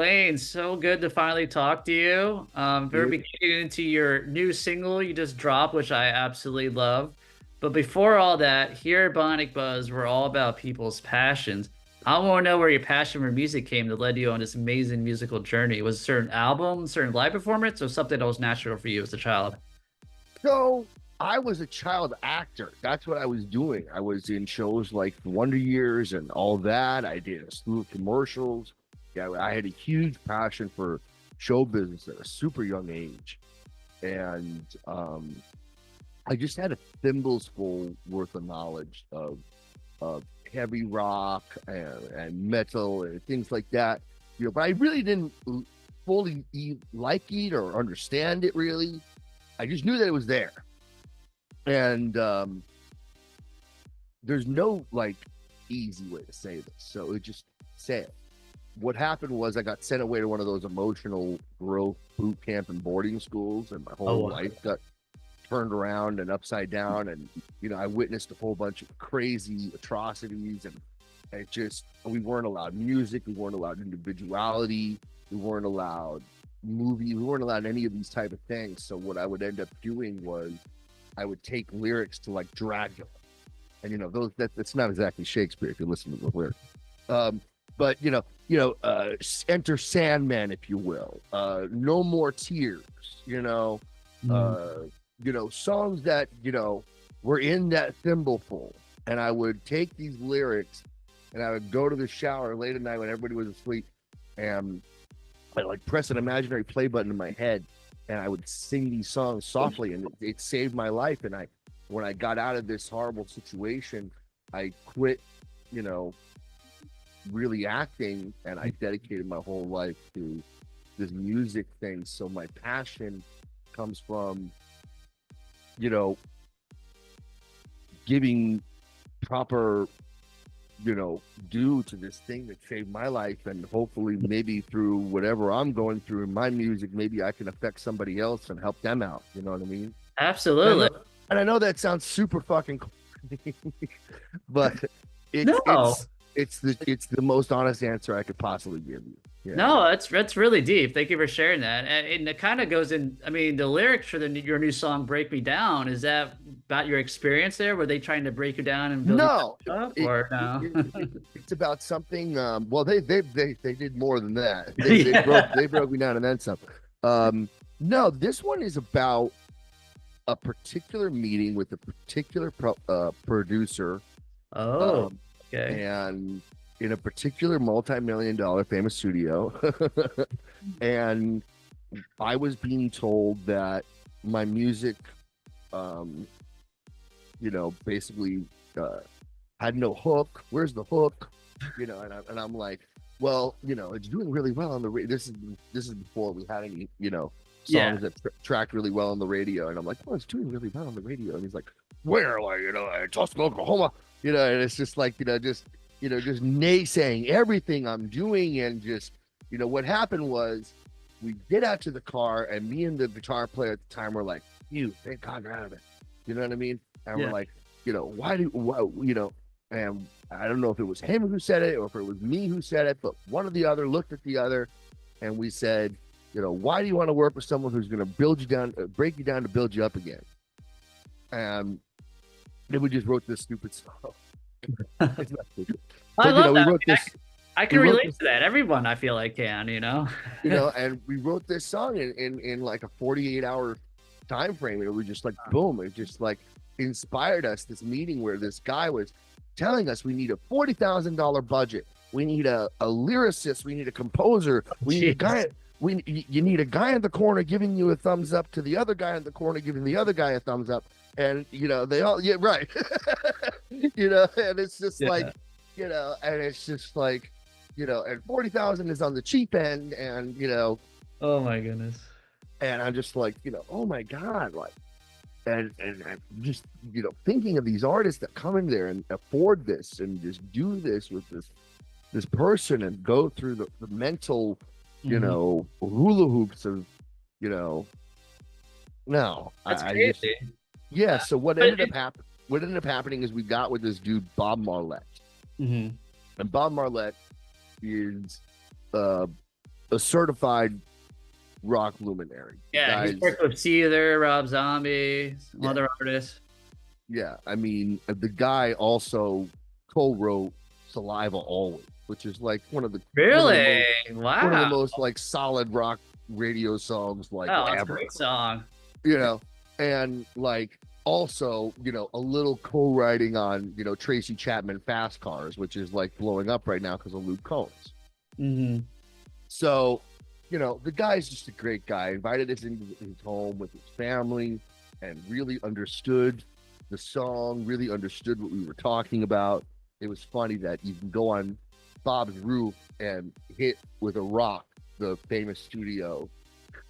Lane, so good to finally talk to you. We're You, getting into your new single you just dropped, which I absolutely love. But before all that, here at Bionic Buzz, we're all about people's passions. I want to know where your passion for music came that led you on this amazing musical journey. Was it a certain album, certain live performance, or something that was natural for you as a child? so I was a child actor. That's what I was doing. I was in shows like The Wonder Years and all that. I did a slew of commercials. Yeah, I had a huge passion for show business at a super young age. And I just had a thimbles full worth of knowledge of heavy rock and metal and things like that. But I really didn't fully like it or understand it really. I just knew that it was there. And there's no like easy way to say this. So it just said what happened was I got sent away to one of those emotional growth boot camp and boarding schools, and my Oh, whole wow. life got turned around and upside down. And I witnessed a whole bunch of crazy atrocities, and it just we weren't allowed music, we weren't allowed individuality, we weren't allowed movie, we weren't allowed any of these type of things. So what I would end up doing was I would take lyrics to like Dracula, and that's not exactly Shakespeare if you listen to the lyrics. But enter Sandman, if you will. No More Tears. Mm. Songs that were in that thimbleful, and I would take these lyrics, and I would go to the shower late at night when everybody was asleep, and I like press an imaginary play button in my head, and I would sing these songs softly, and it saved my life. And when I got out of this horrible situation, I quit, you know, really acting, and I dedicated my whole life to this music thing. So my passion comes from, you know, giving proper, due to this thing that saved my life. And hopefully, maybe through whatever I'm going through in my music, maybe I can affect somebody else and help them out. You know what I mean? And I Absolutely. know, and I know that sounds super fucking corny, but it's No. it's it's the most honest answer I could possibly give you. Yeah. No, that's really deep. Thank you for sharing that. And it kind of goes in. I mean, the lyrics for your new song "Break Me Down" is that about your experience there? Were they trying to break you down and build you No, back up, it, or it, no? it, it's about something. Well, they did more than that. They broke Yeah. they broke me down and then some. No, this one is about a particular meeting with a particular producer, Oh, um, okay. and in a particular multi-million dollar famous studio, and I was being told that my music, um, basically had no hook. Where's the hook? And I'm like, well, it's doing really well on the radio. This is before we had any, Yeah. songs that tracked really well on the radio. And I'm like, well, it's doing really well on the radio. And he's like, where, like, in Tulsa, Oklahoma, and it's just like, just naysaying everything I'm doing. And just, what happened was we get out to the car, and me and the guitar player at the time were like, thank God you're out of it. You know what I mean? And we're Yeah. like, and I don't know if it was him who said it or if it was me who said it, but one or the other looked at the other, and we said, why do you want to work with someone who's going to build you down, break you down to build you up again? And then we just wrote this stupid song. It's not stupid. I But love we that. wrote this, I we can wrote relate this, to that. Everyone, I feel like can. and we wrote this song in like a 48-hour time frame. And it was just like boom, it just like inspired us. This meeting where this guy was telling us we need a $40,000 budget, we need a lyricist, we need a composer, we need a Jeez. guy, you need a guy in the corner giving you a thumbs up to the other guy in the corner giving the other guy a thumbs up. And they all, yeah, right. And it's just like, Yeah. and it's just like, and 40,000 is on the cheap end. And Oh my goodness. and I'm just like, oh my God, like, and I'm just, thinking of these artists that come in there and afford this and just do this with this person and go through the mental, Mhm. hula hoops of, you know, no, That's I just, crazy. yeah. So But what ended up happening is we got with this dude, Bob Marlette. Mhm. And Bob Marlette is uh a certified rock luminary. Yeah, he's Guys, worked with Seether, Rob Zombie, some yeah, other artists. yeah. I mean, the guy also co-wrote "Saliva" always, which is like Really? one of the Wow. most like solid rock radio songs like Oh, that's a ever. great song. You know, and like also a little co-writing on Tracy Chapman Fast Cars, which is like blowing up right now because of Luke Combs. Hmm. So, the guy's just a great guy. Invited us into his home with his family and really understood the song, really understood what we were talking about. It was funny that you can go on Bob's roof and hit with a rock the famous studio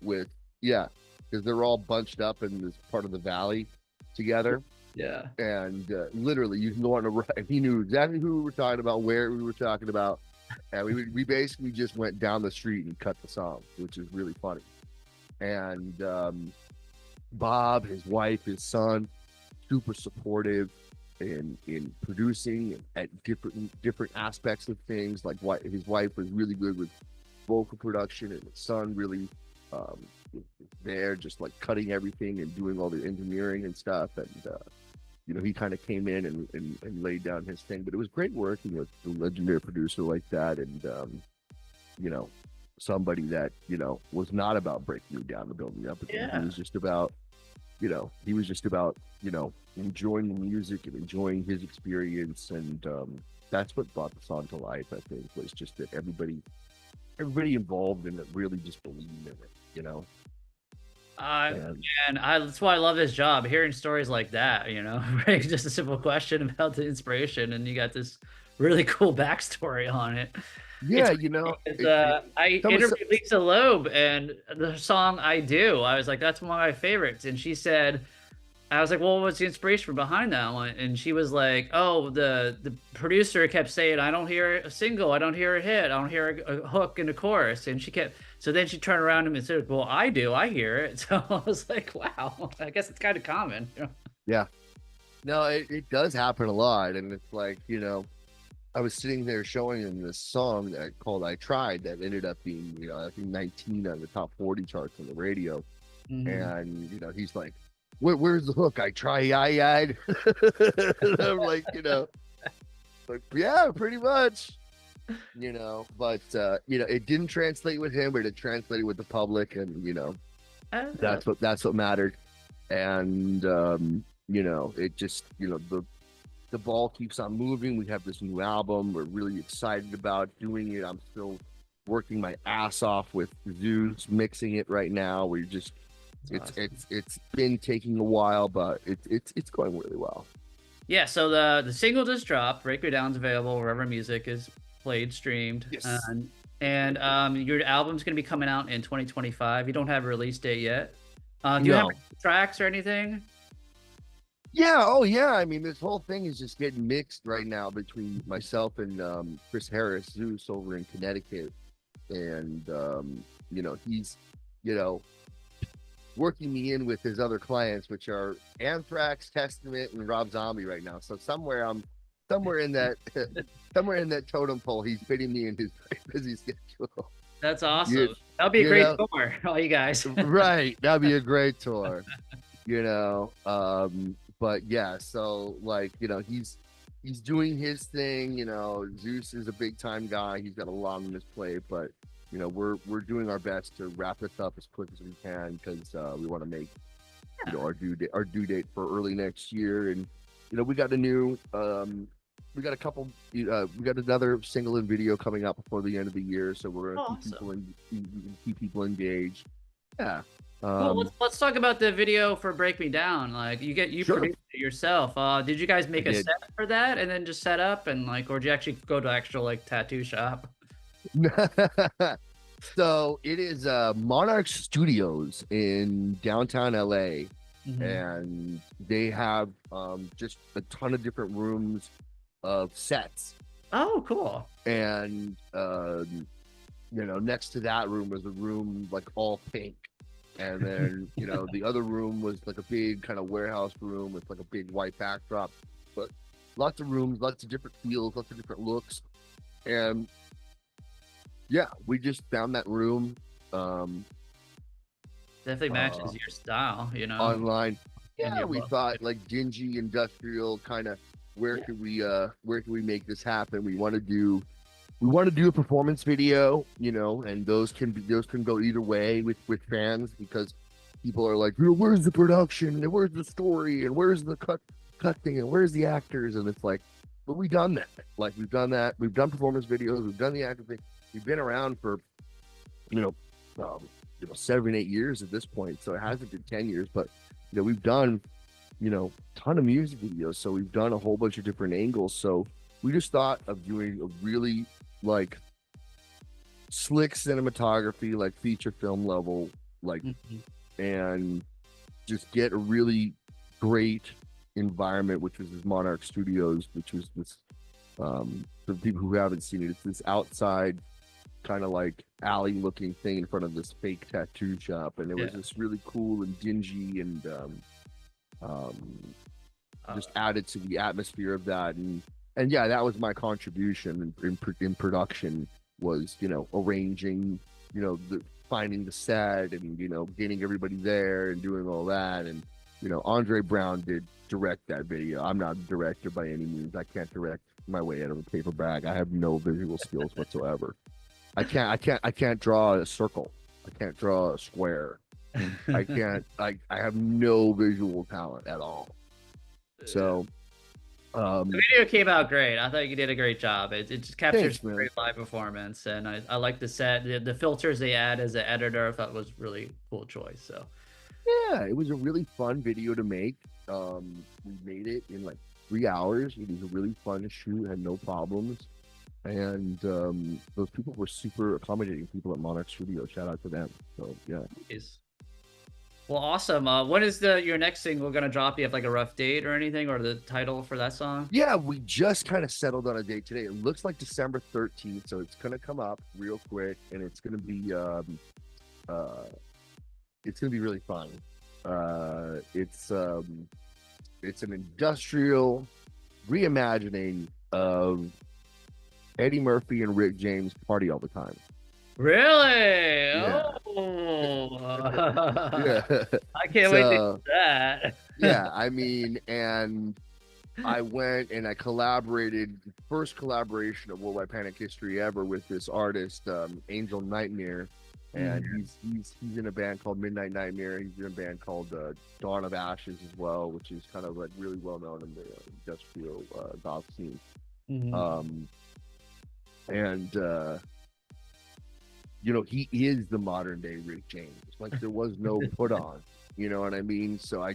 with, yeah, because they're all bunched up in this part of the valley together. Yeah. And literally, you can go on a. He knew exactly who we were talking about, where we were talking about, and we basically just went down the street and cut the song, which is really funny. And Bob, his wife, his son, super supportive in producing at different aspects of things. Like his wife was really good with vocal production, and his son really there, just like cutting everything and doing all the engineering and stuff. And he kind of came in and laid down his thing. But it was great working with a legendary producer like that, and somebody that was not about breaking me down and building me up again. Yeah. He was just about enjoying the music and enjoying his experience, and that's what brought the song to life. I think was just that everybody involved in it really just believed in it. And that's why I love this job. Hearing stories like that, right? Just a simple question about the inspiration, and you got this really cool backstory on it. Yeah, I interviewed Lisa Loeb, and the song "I Do," I was like, "That's one of my favorites," and she said, I was like, well, what's the inspiration behind that one? And she was like, oh, the producer kept saying, I don't hear a single, I don't hear a hit, I don't hear a hook in the chorus. And so then she turned around to me and said, well, I do, I hear it. So I was like, wow, I guess it's kind of common. Yeah. No, it does happen a lot. And it's like, I was sitting there showing him this song called I Tried that ended up being, I think 19 on the top 40 charts on the radio. Mm-hmm. And, he's like, where's the hook? I try, I. I'm like, yeah, pretty much, but, it didn't translate with him, but it translated with the public, and, that's what mattered. And, it just, the ball keeps on moving. We have this new album. We're really excited about doing it. I'm still working my ass off with Zeuss, mixing it right now. We're just, it's been taking a while, but it's going really well. Yeah, so the single just dropped. Break Me Down's available wherever music is played, streamed. Yes. And your album's going to be coming out in 2025. You don't have a release date yet. Do you have tracks or anything? Yeah, oh yeah. I mean, this whole thing is just getting mixed right now between myself and Chris Harris, Zeuss, over in Connecticut. And, he's, working me in with his other clients, which are Anthrax, Testament, and Rob Zombie right now. So somewhere in that totem pole, he's fitting me in his busy schedule. That's awesome. That'll be a great tour, all you guys. Right, that'd be a great tour. But yeah, so like he's doing his thing. Zeuss is a big time guy. He's got a lot on his plate, but we're doing our best to wrap this up as quick as we can, because we want to make our due date for early next year. And we got we got a couple we got another single and video coming out before the end of the year, so we're gonna keep people engaged. Yeah. Well, let's talk about the video for Break Me Down. Like you produced it yourself. Did you guys make a set for that and then just set up, and or did you actually go to actual tattoo shop? So it is Monarch Studios in downtown LA. Mm-hmm. And they have just a ton of different rooms of sets. Oh, cool. And next to that room was a room like all pink. And then the other room was like a big kind of warehouse room with like a big white backdrop. But lots of rooms, lots of different feels, lots of different looks. And Yeah, we just found that room um Definitely uh matches your style, you know, online. and Yeah, your we look. thought like dingy industrial kind of, where could we make this happen? We want to do a performance video, and those can go either way with fans, because people are like, where's the production and where's the story and where's the cut thing and where's the actors? And it's like, but we've done that. Like we've done that. We've done performance videos. We've done the acting thing. We've been around for you know, 7, 8 years at this point. So it hasn't been 10 years, but we've done ton of music videos. So we've done a whole bunch of different angles. So we just thought of doing a really like slick cinematography, like feature film level, like, Mhm. and just get a really great environment, which was this Monarch Studios, which was this for people who haven't seen it, it's this outside kind of like alley looking thing in front of this fake tattoo shop, and it was Yeah. just really cool and dingy, and um, Uh, just added to the atmosphere of that. And yeah, that was my contribution in production, was arranging, finding the set, and getting everybody there and doing all that. And Andre Brown did direct that video. I'm not a director by any means. I can't direct my way out of a paper bag. I have no visual skills whatsoever. I can't draw a circle. I can't draw a square. I can't. I have no visual talent at all. So, The um, video came out great. I thought you did a great job. It just captures thanks, a man. great live performance, and I like the set. The filters they add as an editor, I thought was really cool choice. So Yeah, it was a really fun video to make. We made it in like 3 hours. It was really fun to shoot. Had no problems, and those people were super accommodating. People at Monarch Studio. Shout out to them. So yeah. nice. Well, awesome. When is the your next single gonna drop? Do you have like a rough date or anything, or the title for that song? Yeah, we just kind of settled on a date today. It looks like December 13th, so it's gonna come up real quick, and uh, it's gonna be really fun. Uh, it's um, it's an industrial reimagining of Eddie Murphy and Rick James Party All the Time. Really? Yeah, Oh, yeah. I can't wait to hear So that. yeah, I mean, and I went and I collaborated, first collaboration of Worldwide Panic history ever, with this artist, Angel Nightmare, and Mhm. he's in a band called Midnight Nightmare. He's in a band called Dawn of Ashes as well, which is kind of like really well known in the industrial goth scene. Mhm. Um, and he is the modern day Rick James. Like there was no put on, you know what I mean? So I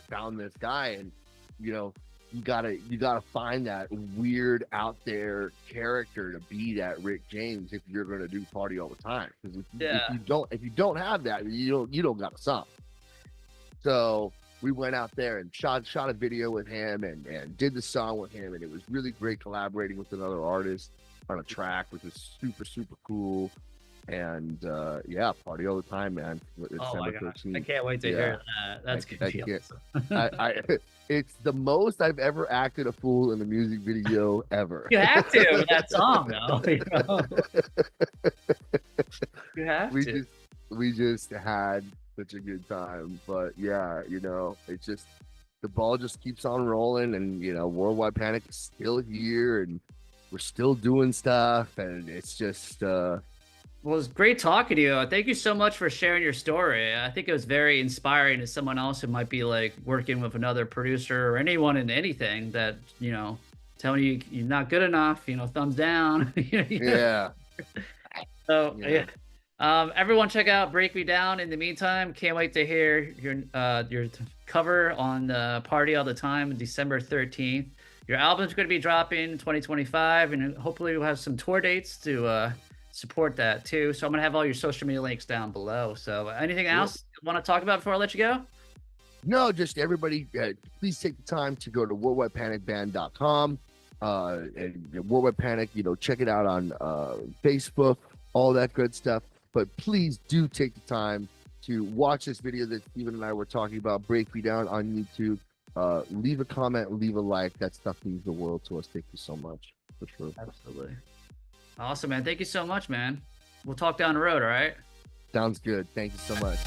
found this guy, and you know, you gotta find that weird out there character to be that Rick James if you're gonna do Party All the Time. Because if Yeah. you don't have that, you don't got a song. So we went out there and shot a video with him, and did the song with him, and it was really great collaborating with another artist on a track, which was super super cool. And yeah, Party All the Time, man. It's Oh my December gosh, I 13th. can't wait to Yeah, hear that. I, That's gonna I be can't. awesome. I it's the most I've ever acted a fool in a music video ever. You have to with that song, though. You know, you have we to. just we just had such a good time. But yeah, it's just the ball just keeps on rolling, and Worldwide Panic is still here, and we're still doing stuff, and it's just Well, it was great talking to you. Thank you so much for sharing your story. I think it was very inspiring to someone else who might be like working with another producer or anyone in anything that, telling you you're not good enough, thumbs down. yeah, So yeah. yeah. Everyone check out Break Me Down. In the meantime, can't wait to hear your cover on the Party All the Time, December 13th. Your album's going to be dropping in 2025, and hopefully we'll have some tour dates to support that too. So I'm going to have all your social media links down below. So anything Cool. else you want to talk about before I let you go? No, just everybody, please take the time to go to worldwidepanicband.com, and Worldwide Panic, check it out on Facebook, all that good stuff. But please do take the time to watch this video that Steven and I were talking about, Break Me Down, on YouTube. Leave a comment, leave a like. That stuff means the world to us. Thank you so much, for sure. Absolutely. Awesome, man. Thank you so much, man. We'll talk down the road, all right? Sounds good. Thank you so much.